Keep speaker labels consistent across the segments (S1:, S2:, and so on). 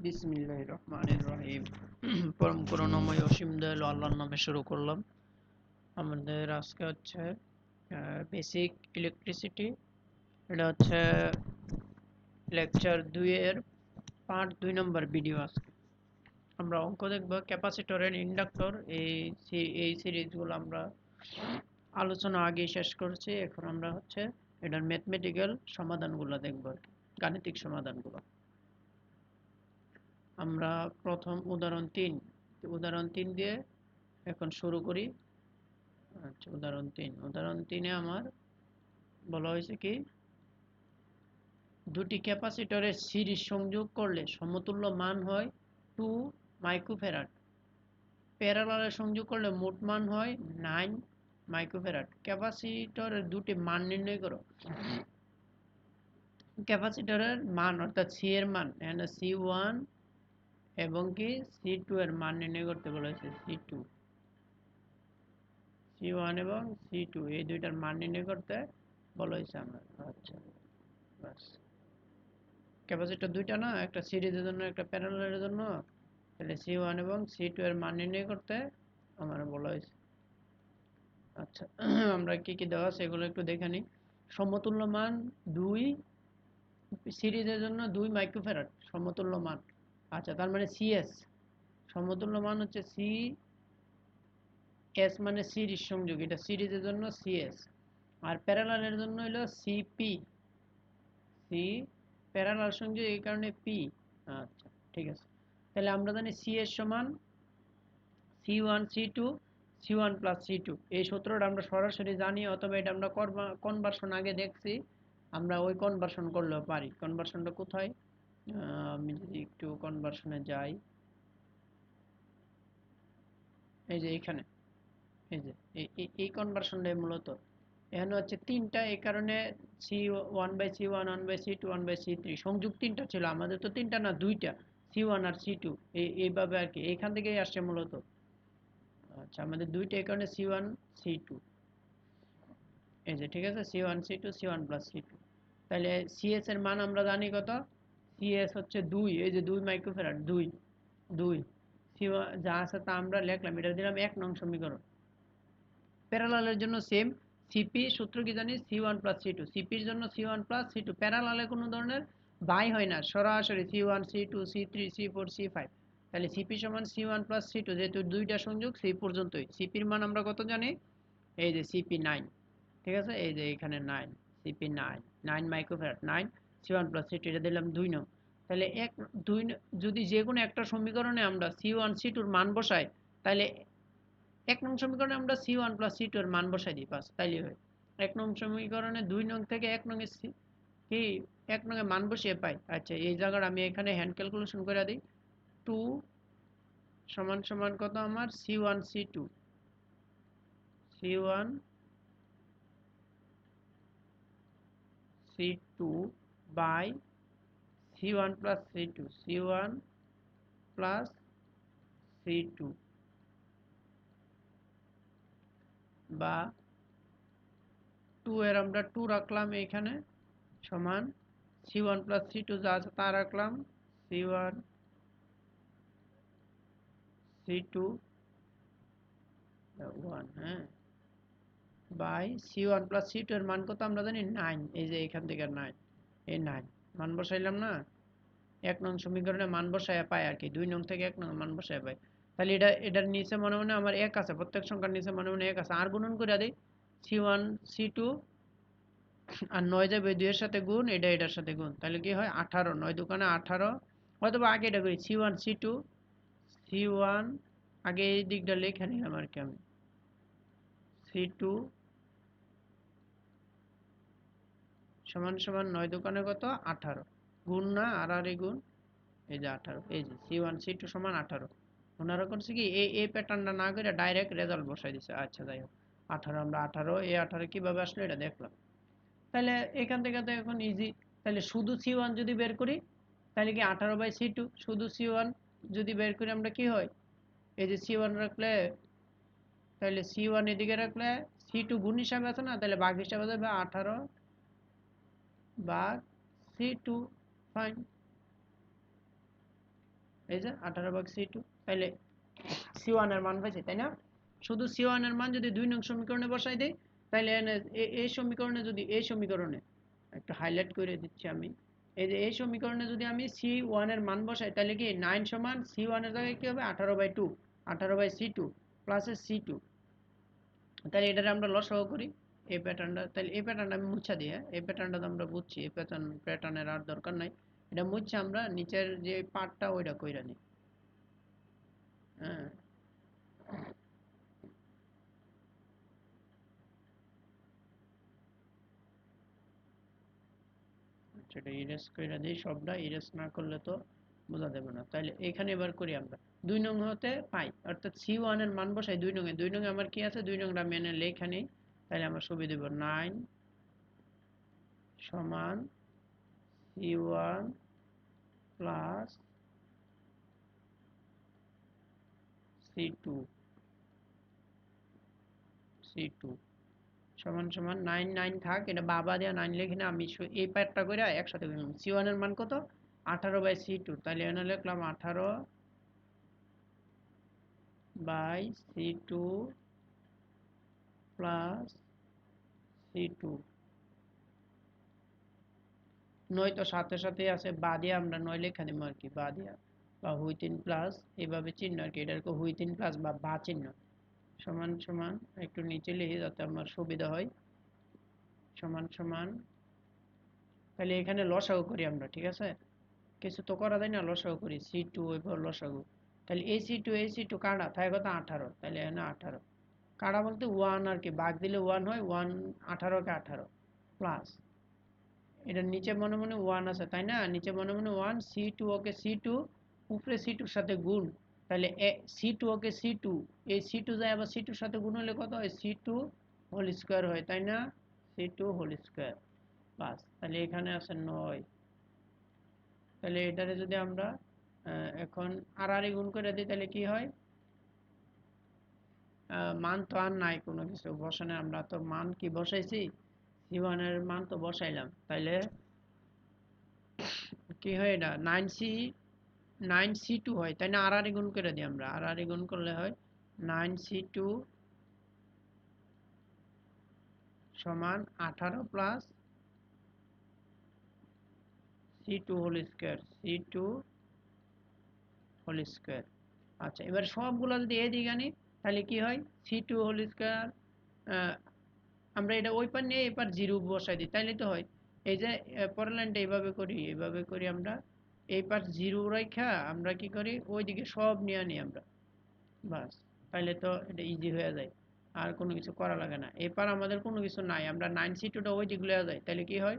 S1: বিসমিল্লাহির রহমানির রহিম। পরম করুণাময় অসীম দয়ালু আল্লাহর নামে শুরু করলাম। আমাদের আজকে হচ্ছে বেসিক ইলেকট্রিসিটি। এটা হচ্ছে লেকচার 2 এর পার্ট 2 নম্বর ভিডিও। আজকে আমরা অঙ্ক দেখব ক্যাপাসিটর এন্ড ইন্ডাক্টর। এই সিরিজগুলো আমরা আলোচনা আগে শেষ করেছি। এখন আমরা হচ্ছে এটার ম্যাথমেটিক্যাল সমাধানগুলো দেখব, গাণিতিক সমাধানগুলো। আমরা প্রথম উদাহরণ 3 দিয়ে এখন শুরু করি। আচ্ছা, উদাহরণ 3-এ আমার বলা হয়েছে কি, দুটি ক্যাপাসিটরের সিরিজ সংযোগ করলে সমতুল্য মান হয় 2 মাইক্রোফ্যারাড। প্যারালালে সংযোগ করলে মোট মান হয় 9 মাইক্রোফ্যারাড। ক্যাপাসিটরের দুটি মান নির্ণয় করো। ক্যাপাসিটরের মান অর্থাৎ সি এর মান, এখানে C1 এবং কি C2 এর মান নির্ণয় করতে বলা হয়েছে। C1 এবং C2 এই দুইটার মান নির্ণয় করতে বলা হয়েছে আমার। আচ্ছা, বাস। ক্যাপাসিটর দুইটা না, একটা সিরিজের জন্য একটা প্যারালালের জন্য। তাহলে C1 এবং C2 এর মান নির্ণয় করতে আমার বলা হয়েছে। আচ্ছা, আমরা কি কি দেওয়া আছে এগুলো একটু দেখে নিই। সমতুল্য মান 2, সিরিজের জন্য 2 মাইক্রোফ্যারাড সমতুল্য মান। আচ্ছা, তার মানে CS সমতুল্য মান হচ্ছে CS, মানে সিরিজ সংযোগ, এটা সিরিজের জন্য CS। আর প্যারালালের জন্য হলো সিপি, প্যারালাল সংযোগ, এই কারণে পি। আচ্ছা, ঠিক আছে। তাহলে আমরা জানি সি এর সমান C1 প্লাস C2। এই সূত্রটা আমরা সরাসরি জানি, অথবা এটা আমরা কনভার্সন আগে দেখছি। আমরা ওই কনভার্সন করলেও পারি। কনভার্সনটা কোথায়, আমি যদি একটু কনভার্সনে যাই, এই যে এখানে, এই যে এই কনভার্সনটাই মূলত। এখানে হচ্ছে তিনটা, এই কারণে C1/C1, 1/C2, 1/C3 সংযোগ তিনটা ছিল। আমাদের তো তিনটা না, দুইটা, C1 আর C2, এইভাবে আর কি, এইখান থেকেই আসছে মূলত। আচ্ছা, আমাদের দুইটা, এই কারণে C1 C2, এই যে ঠিক আছে, C1 প্লাস C2। তাহলে CS এর মান আমরা জানি কত, CS হচ্ছে 2, এই যে 2 মাইক্রোফ্যারাড, 2 C1 যা আছে তা আমরা লিখলাম, এটা দিলাম 1 নং সমীকরণ। প্যারালালের জন্য সেম, সিপি সূত্র কি জানি, C1 প্লাস C2, সিপির জন্য C1 প্লাস C2। প্যারালালে কোনো ধরনের বাই হয় না, সরাসরি C1 C2 C3 C4 C5। তাহলে সিপি সমান C1 প্লাস C2, যেহেতু দুইটা সংযোগ সেই পর্যন্তই। সিপির মান আমরা কত জানি, এই যে সিপি 9, ঠিক আছে, এই যে এখানে 9, CP 9 microfarad, 9 C1 plus C2, এটা দিলাম 2 নং। তাহলে 2 যদি যে কোনো একটা সমীকরণে আমরা C1 C2 এর মান বসাই, তাহলে 1 নং সমীকরণে আমরা C1 প্লাস C2 এর মান বসাই দিই, বাস, তাইলেই হয়। 1 নং সমীকরণে 2 নং থেকে 1 নং এর কি 1 নং এ মান বসিয়ে পাই। আচ্ছা, এই জায়গাটা আমি এখানে হ্যান্ড ক্যালকুলেশন করে দিই। 2 সমান সমান কত আমার, C1 C2 by C1 plus C2 বা 2 এর আমরা 2 রাখলাম এখানে, সমান C1 প্লাস C2 যা আছে তা রাখলাম, C1 C2 1, হ্যাঁ, বাই C1 প্লাস C2 এর মান কত আমরা জানি 9, এই যে এখান থেকে 9, এই 9 মান বসাইলাম না, 1 নং সমীকরণে মান বসায় পাই আর কি, 2 নং থেকে 1 নং মান বসায় পাই। তাহলে এটার নিচে মনে মনে আমার 1 আছে, প্রত্যেক সংখ্যার নিচে মনে মনে 1 আছে, আর গুণন করে দেই। C1 C2 আর 9 যাবে 2 এর সাথে গুণ, এটার সাথে গুণ, তাহলে কি হয় 18, 9 দোকানে 18। অথবা আগে এটা করি, C1 আগে এই দিকটা লিখে নিলাম আর কি আমি, C2 সমান সমান 9 দোকানে কত, 18, গুণ না, আর এই গুণ, এই যে 18, এই যে C1 C2 সমান 18। ওনারা করছে কি, এই প্যাটার্নটা না করে ডাইরেক্ট রেজাল্ট বসাই দিছে। আচ্ছা, যাই হোক, 18, আমরা 18 কিভাবে আসলো এটা দেখলাম। তাহলে এখান থেকে তো এখন ইজি। তাহলে শুধু C1 যদি বের করি, তাহলে কি 18/C2, শুধু C1 যদি বের করি আমরা, কি হয়, এই যে C1 রাখলে, তাহলে C1 এদিকে রাখলে C2 গুণ হিসাবে আছে না, তাহলে ভাগ হিসাবে যাবে 18 ভাগ C2, ফাইন। এই যে 18/c2, তাহলে c1 এর মান পাইছি, তাই না? শুধু c1 এর মান যদি 2 নং সমীকরণে বসাই দেই, তাহলে এই সমীকরণে যদি এই সমীকরণে একটু হাইলাইট করে দিচ্ছি আমি, এই যে এই সমীকরণে যদি আমি c1 এর মান বসাই, তাহলে কি 9 সমান c1 এর জায়গায় কি হবে 18/2, 18/c2 প্লাস c2। তাহলে এটারে আমরা লসাগু করি এই প্যাটার্নটা, তাহলে এই প্যাটার্নটা আমি মুছা দিই। এই প্যাটার্নটা তো আমরা বুঝছি, এই প্যাটার্নের আর দরকার নাই। এটা মুছে আমরা নিচের যে পার্টটা ওইটা কইরা নিই। হ্যাঁ, সেটা ইরেজ কইরা দিই, সবটা ইরেজ না করলে তো বোঝা যাবে না। তাহলে এখানে এবার করি আমরা 2 নং হতে পাই, অর্থাৎ c1 এর মান বসাই 2 নং এ। 2 নং এ আমার কি আছে, 2 নংটা আমি এনে লেখা নেই, তাহলে আমার সুবিধা দেব 9 সমান c1 প্লাস c2 c2 সমান সমান 9 9 থাক, এটা বাবা দেওয়া 9 লিখে না, আমি এই প্যাডটা করে একসাথে লিখলাম। c1 এর মান কত 18/c2, তাহলে এখানে লিখলাম 18/c2 প্লাস c2। 9 তো সাথে সাথে আছে, বা দিয়ে আমরা 9 লেখা দিব আর কি, বা দিয়া বা হুইথিন প্লাস এইভাবে চিহ্ন আর কি, এটাকে হুইথিন প্লাস বা চিহ্ন সমান সমান একটু নিচে লিখি যাতে আমার সুবিধা হয়। সমান সমান, তাহলে এখানে লসাগু করি আমরা, ঠিক আছে? কিছু তো করা যায় না, লসাগু করি c2 এবার লসাগু। তাহলে ac2 কাটা থাকে কত 18, তাহলে এখানে 18 কাটা বলতে 1 আর কি, ভাগ দিলে 1 হয়, 1 18 কে 18 প্লাস এটার নিচে মনে মনে 1 আছে, তাই না? নিচে মনে মনে 1, c2 ওকে c2 উপরে c2 এর সাথে গুণ, তাহলে c2 ওকে c2, এই c2 যায় আবার c2 এর সাথে গুণ হলে কত হয় c2 হোল স্কয়ার হয়, তাই না? c2 হোল স্কয়ার প্লাস, তাহলে এখানে আছে 9। তাহলে এটারে যদি আমরা এখন আর গুণ করে দিই, তাহলে কি হয়, মান তো আর নাই কোনো কিছু বসানো, আমরা তো মান কি বসাইছি, c1 এর মান তো বসাইলাম, তাইলে কি হয়, এটা 9c2 হয়, তাই না? আর গুণ করে দিই আমরা, আর গুণ করলে হয় 9c2 সমান 18 plus c2 whole square, c2 whole square. আচ্ছা, এবার সবগুলো যদি এদিকে আনি, তাহলে কি হয় c2 হোল স্কয়ার, আমরা এটা ওই পার নিয়ে এপার জিরো বসাই দিই, তাইলে তো হয়। এই যে পরের লাইনটা এইভাবে করি আমরা, এই পার জিরো রেখা আমরা কি করি ওইদিকে সব নিয়ে আনি আমরা, বাস, তাইলে তো এটা ইজি হয়ে যায়, আর কোনো কিছু করা লাগে না। এপার আমাদের কোনো কিছু নাই, আমরা 9c2টা ওই দিকে লয়ে যাই, তাহলে কি হয়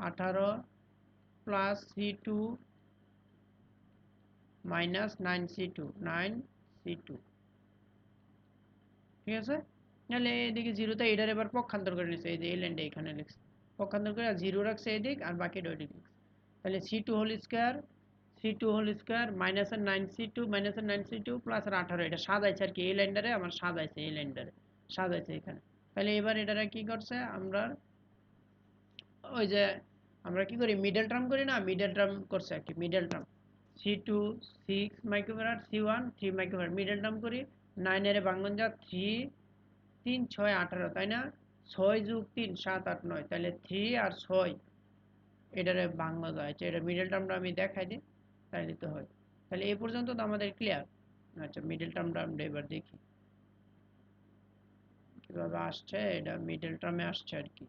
S1: 18 প্লাস c2 মাইনাস 9c2 ঠিক আছে? তাহলে এদিকে জিরোতে এটার এবার পক্ষান্তর করে নিচ্ছে, এই যে এই লাইনটা এখানে লিখছে, পক্ষান্তর করে জিরো রাখছে এদিক আর বাকিটা ওইদিক লিখছে, তাহলে c2 হোল স্কয়ার মাইনাসের 9c2 প্লাস আর 18, এটা সাজাইছে আর কি, এই লাইনটারে আমার সাজাইছে, এই লাইনটারে সাজাইছে এখানে। তাহলে এবার এটারে কি করছে আমরা, ওই যে আমরা কি করি মিডল টার্ম করি না, মিডল টার্ম করছে আর কি, middle term c2 6 microfarad, c1 3 microfarad, middle term করি 9 এর ভাঙন যা 3 3 6 18, তাই না? 6 যোগ 3 7 8 9, তাহলে 3 আর 6 এটারে ভাঙা যায়, এটা মিডল টার্মটা আমি দেখাই দিই, তাহলে তো হয়। তাহলে এই পর্যন্ত তো আমাদের ক্লিয়ার। আচ্ছা, মিডল টার্মটা আমরা এবার দেখি কিভাবে আসছে, এটা মিডল টার্মে আসছে আর কি,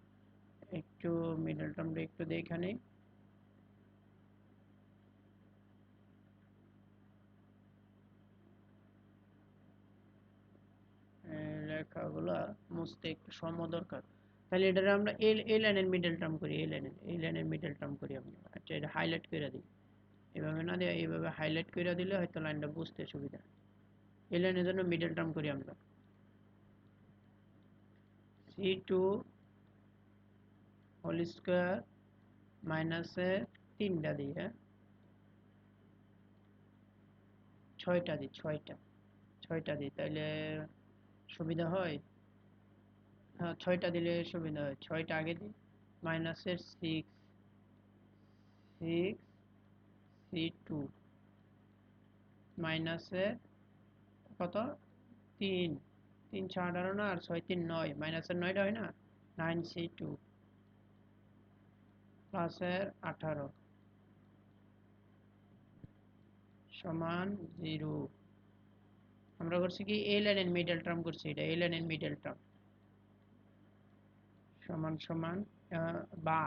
S1: একটু মিডল টার্মটা একটু দেখে নিই। লেখাগুলা মুছতে একটু সময় দরকার। তাহলে এটারে আমরা এই লাইনের মিডল টার্ম করি, এই লাইনের মিডল টার্ম করি আমরা। আচ্ছা, এটা হাইলাইট করে দিই, এভাবে না দিয়ে এইভাবে হাইলাইট করে দিলে হয়তো লাইনটা বুঝতে সুবিধা। এই লাইনের জন্য মিডল টার্ম করি আমরা, c2 হোল স্কয়ার মাইনাসে 3টা দিই, হ্যাঁ 6টা দিই, 6টা দিই, তাহলে সুবিধা হয়। হ্যাঁ, 6টা দিলে সুবিধা হয়, 6টা আগে দিই, মাইনাসের 6 6 c2 মাইনাসের কত 3, 3 6 18 না, আর 6 3 9, মাইনাসের 9টা হয় না, 9c2 প্লাসের 18 সমান 0। আমরা করছি কি এই লাইনের মিডল টার্ম করছি, এটা এই লাইনের মিডল টার্ম সমান সমান বা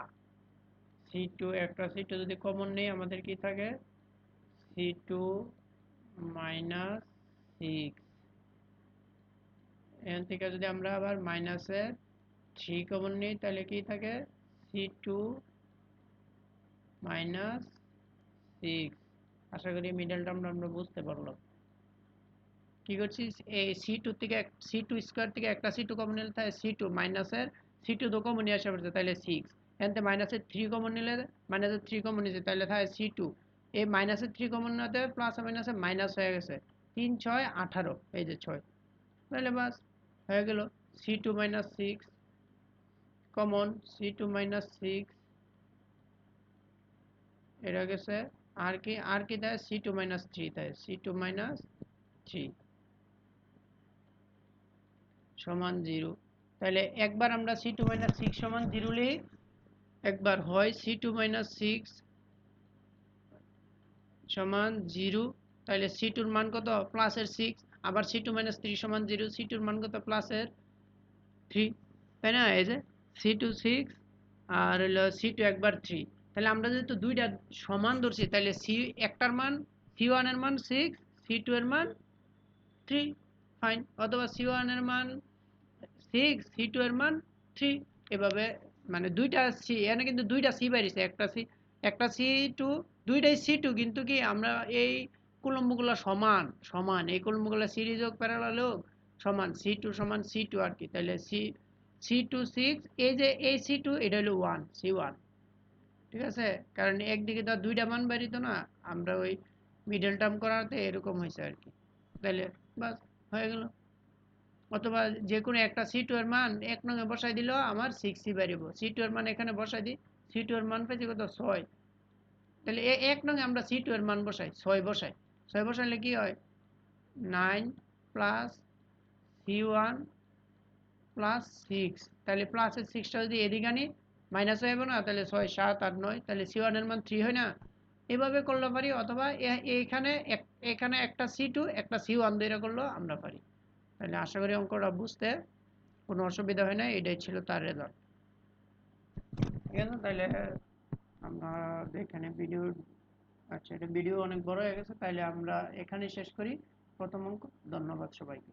S1: c2 একটা c2 যদি কমন নেই আমাদের কি থাকে c2 মাইনাস 6। এখান থেকে যদি আমরা আবার মাইনাসের 3 কমন নিই তাহলে কি থাকে c2 মাইনাস 6। আশা করি মিডল টার্মটা আমরা বুঝতে পারলাম। কি করছি এই c2 থেকে c2 স্কয়ার থেকে একটা c2 কমন নিলে তাহলে c2 মাইনাসের c2 তো কমন নিয়ে আসা পড়ছে তাহলে 6। এখান থেকে মাইনাসের 3 কমন নিলে মাইনাসের 3 কমন নিয়েছে তাহলে থাকে c2, এই মাইনাসের 3 কমন নিতে প্লাস মাইনাসে মাইনাস হয়ে গেছে 3 6 18, এই যে 6, তাহলে বাস হয়ে গেল c2 minus 6 common, c2 minus 6 এটা গেছে আর কি দেয় c2 মাইনাস 3 দেয়, c2 মাইনাস 3 সমান 0। তাহলে একবার আমরা c2 মাইনাস 6 সমান 0 লিখি, একবার হয় c2 মাইনাস 6 সমান 0, তাহলে c2 এর মান কত প্লাসের 6, আবার c2 মাইনাস 3 সমান 0, c2 এর মান কত প্লাসের 3, তাই না? এই যে c2 6 আর হলো c2 একবার 3, তাহলে আমরা যেহেতু দুইটা সমান ধরছি তাহলে একটার মান c1 এর মান 6, c2 এর মান 3, ফাইন। অথবা c1 এর মান 6, c2 এর মান 3, এভাবে মানে দুইটা সি, এখানে কিন্তু দুইটা সি বাইরেছে, একটা c2, দুইটাই c2, কিন্তু কি আমরা এই কুলম্বগুলো সমান সমান, এই কুলম্বগুলো সিরিজ হোক প্যারালাল হোক সমান, c2 সমান c2 আর কি, তাহলে c2 6, এই যে এই c2 এটা হলো 1 c1, ঠিক আছে? কারণ একদিকে তো দুইটা মান বাইরিত না, আমরা ওই মিডল টার্ম করাতে এরকম হয়েছে আর কি, তাহলে বাস হয়ে গেল। অথবা যে কোনো একটা c2 এর মান 1 নং এ বসাই দিল আমার 6c বেরিয়েবো, c2 এর মান এখানে বসাই দিই, c2 এর মান পেয়েছি কত 6, তাহলে 1 নং এ আমরা c2 এর মান বসাই 6 বসাই, 6 বসাইলে কি হয় 9 প্লাস c1 প্লাস 6, তাহলে প্লাসের 6টা যদি এদিকে আনি মাইনাস হয়ে যাবে না, তাহলে 6 7 8 9, তাহলে c1 এর মান 3 হয় না, এভাবে করলে পারি। অথবা এখানে এখানে একটা c2 একটা c1 ধরে করলেও আমরা পারি। তাহলে আশা করি অঙ্কটা বুঝতে কোনো অসুবিধা হয় না, এটাই ছিল তার রেজাল্ট। ঠিক আছে, তাহলে আমরা এখানে ভিডিও, আচ্ছা এটা ভিডিও অনেক বড় হয়ে গেছে, তাহলে আমরা এখানে শেষ করি প্রথম অঙ্ক। ধন্যবাদ সবাইকে।